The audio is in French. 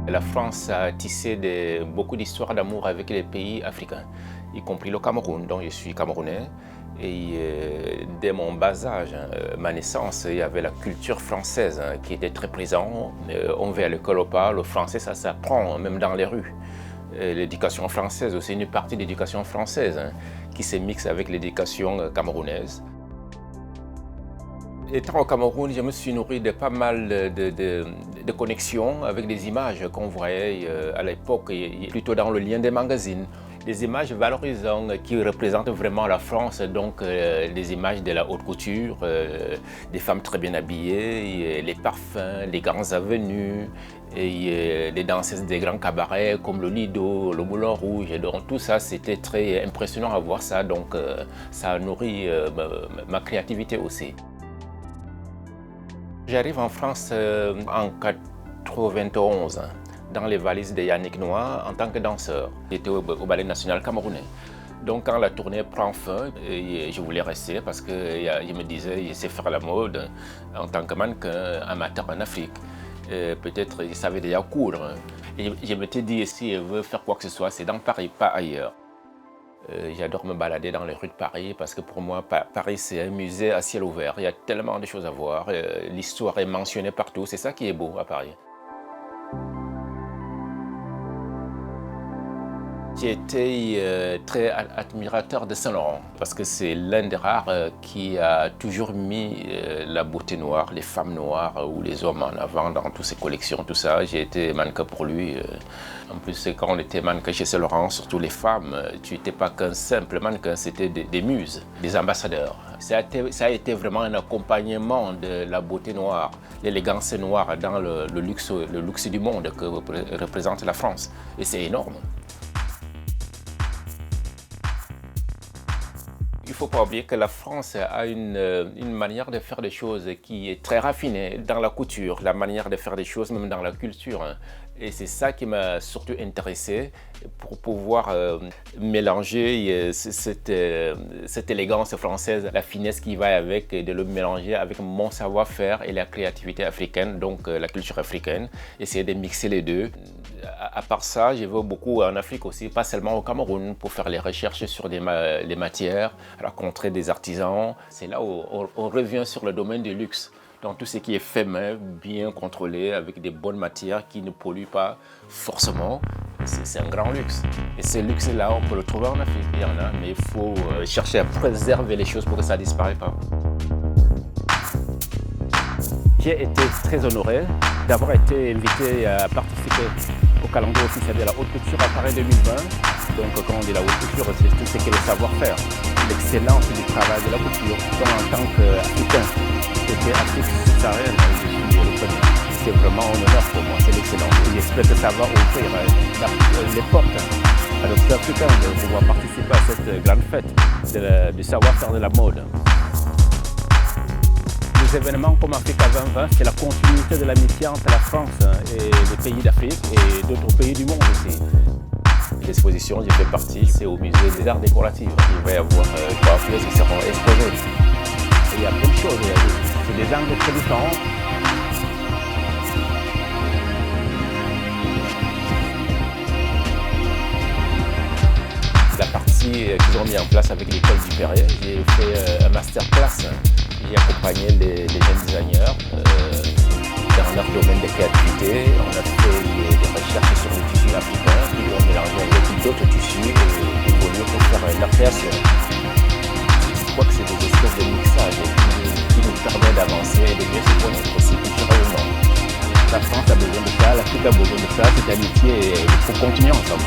La France a tissé beaucoup d'histoires d'amour avec les pays africains, y compris le Cameroun, dont je suis camerounais. Et dès mon bas âge, ma naissance, il y avait la culture française qui était très présente. On va à l'école ou pas, le français, ça s'apprend même dans les rues. L'éducation française, c'est une partie de l'éducation française qui se mixe avec l'éducation camerounaise. Étant au Cameroun, je me suis nourri de pas mal de connexions avec des images qu'on voyait à l'époque, plutôt dans le lien des magazines. Des images valorisantes qui représentent vraiment la France, donc des images de la haute couture, des femmes très bien habillées, les parfums, les grandes avenues, et les danseuses des grands cabarets comme le Lido, le Moulin Rouge. Donc tout ça, c'était très impressionnant à voir ça, donc ça a nourri ma créativité aussi. J'arrive en France en 1991, dans les valises de Yannick Noah en tant que danseur. J'étais au Ballet national camerounais. Donc quand la tournée prend fin, je voulais rester parce que je me disais, je sais faire la mode en tant que mannequin amateur en Afrique. Peut-être je savais déjà coudre. Et je m'étais dit, si je veux faire quoi que ce soit, c'est dans Paris, pas ailleurs. J'adore me balader dans les rues de Paris parce que pour moi, Paris, c'est un musée à ciel ouvert. Il y a tellement de choses à voir. L'histoire est mentionnée partout. C'est ça qui est beau à Paris. J'ai été très admirateur de Saint-Laurent parce que c'est l'un des rares qui a toujours mis la beauté noire, les femmes noires ou les hommes en avant dans toutes ses collections, tout ça. J'ai été mannequin pour lui. En plus, quand on était mannequin chez Saint-Laurent, surtout les femmes, tu n'étais pas qu'un simple mannequin, c'était des muses, des ambassadeurs. Ça a été vraiment un accompagnement de la beauté noire, l'élégance noire dans le luxe du monde que représente la France. Et c'est énorme. Il ne faut pas oublier que la France a une manière de faire des choses qui est très raffinée dans la couture, la manière de faire des choses même dans la culture. Et c'est ça qui m'a surtout intéressé pour pouvoir mélanger cette élégance française, la finesse qui va avec, et de le mélanger avec mon savoir-faire et la créativité africaine, donc la culture africaine, essayer de mixer les deux. À part ça, je vais beaucoup en Afrique aussi, pas seulement au Cameroun, pour faire les recherches sur les matières, rencontrer des artisans. C'est là où on revient sur le domaine du luxe. Donc tout ce qui est fait main, bien contrôlé, avec des bonnes matières qui ne polluent pas forcément, c'est un grand luxe. Et ce luxe-là, on peut le trouver en Afrique, il y en a, mais il faut chercher à préserver les choses pour que ça ne disparaisse pas. J'ai été très honoré d'avoir été invité à participer au calendrier officiel de la haute couture à Paris 2020. Donc quand on dit la haute couture, c'est tout ce qui est le savoir-faire, l'excellence du travail de la couture. Donc en tant qu'Africain, côté Afrique subsaharienne, je suis le premier. C'est vraiment un honneur pour moi, c'est l'excellence. Et j'espère que ça va ouvrir les portes à nos Africains de pouvoir participer à cette grande fête du savoir-faire de la mode. Les événements comme Africa 2020, c'est la continuité de l'amitié entre la France et les pays d'Afrique et d'autres pays du monde aussi. L'exposition, j'y fais partie, c'est au musée des arts décoratifs. Il va y avoir 3 pièces qui seront exposées. Et il y a plein de choses, c'est des angles très différents. La partie qu'ils ont mis en place avec l'école du Perrier, j'ai fait un masterclass. J'ai accompagné les jeunes designers dans leur domaine de créativité. On a fait des recherches sur les tissus africains qui ont mélangé avec d'autres tissus et évolué pour faire leur création. Je crois que c'est des espèces de mixage qui nous permettent d'avancer et de mieux se connaître aussi culturellement. La France a besoin de ça, l'Afrique a besoin de ça, cette amitié, il faut continuer ensemble.